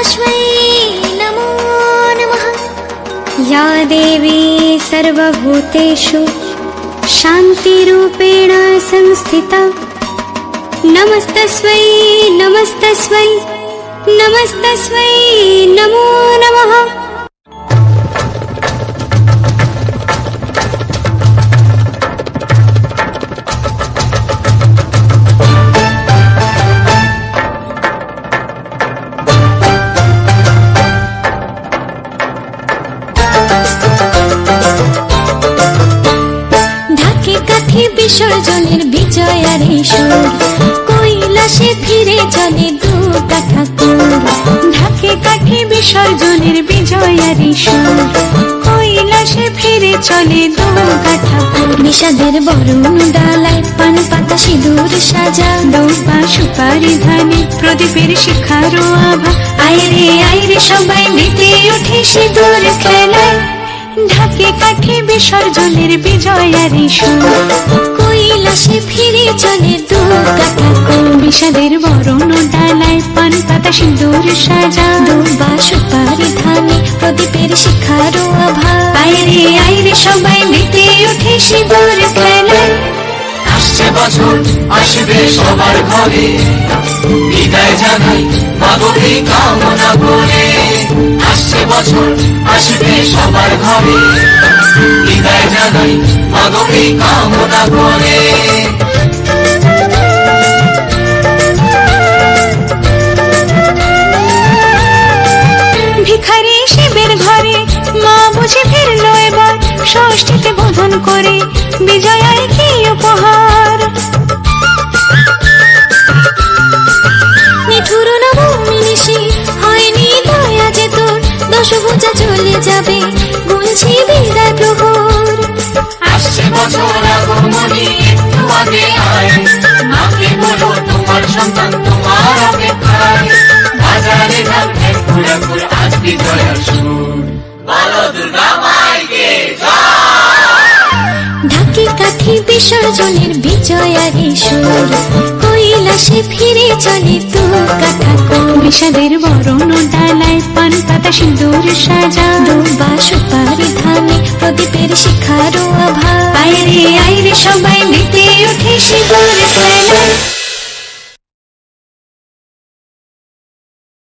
तस्मै नमो नमः। या देवी सर्वभूतेषु शान्तिरूपेण संस्थिता नमस्तस्मै नमस्तस्मै नमस्तस्मै नमो नमः। বিসর্জনের বিজয়ারী সুর কৈলাসে ফিরে চলে দুর্গা ঠাকুর। ঢাকে কাঠে বিসর্জনের বিজয়ারী সুর কৈলাসে ফিরে চলে দুর্গা ঠাকুর। বিষাদের বরণ ডালায় পান পাতা সিঁদুর সাজা দৌপা সুপারি ধানে প্রদীপের শিখারো আভা। আইরে সবাই মেতে ওঠে সিঁদুর খেলায়। ঢাকে কাঠে বিসর্জনের বিজয়ারী সুর কৈলাসে ফিরে চলে দুর্গা ঠাকুর। বিষাদের বরণ ডালায় পান পাতা সিঁদুর সাজা দৌবা সুপারি ধানে প্রদীপের শিখারো আভা। আইরে সবাই মেতে ওঠে সিঁদুর খেলায়। আসছে বছর আসবে সবার ঘরে, বিদায় জানাই মাগো কামনা করে। আসছে বছর আসবে সবার ঘরে, বিদায় জানাই মাগো কামনা করে। ভিখারি শিবের ঘরে মা বুঝে ফিরলো এবার, ষষ্ঠীতে বোধন করে বিজয়ায় কি উপহার। নিঠুর নবমী নিশি হয়নি দয়া যে তোর, দশভুজা চলে যাবে গুনছি বিদায় প্রহর। আসছে বছর আগমনী একটু আগে আয়, মাকে বলো তোমার সন্তান তোমার অপেক্ষায়। বাজারে ধান ঘুরে আজ বিজয়ার সুর, বলো দুর্গা মাইকে ঢাকে কাঠে বিসর্জনের বিজয়ারী সুর কৈলাসে ফিরে চলে দুর্গা ঠাকুর। বিষাদের বরণ ডালায় পান পাতা সিঁদুর সাজা দৌবা সুপারি ধানে প্রদীপের শিখারো আভা। আইরে সবাই মেতে ওঠে সিঁদুর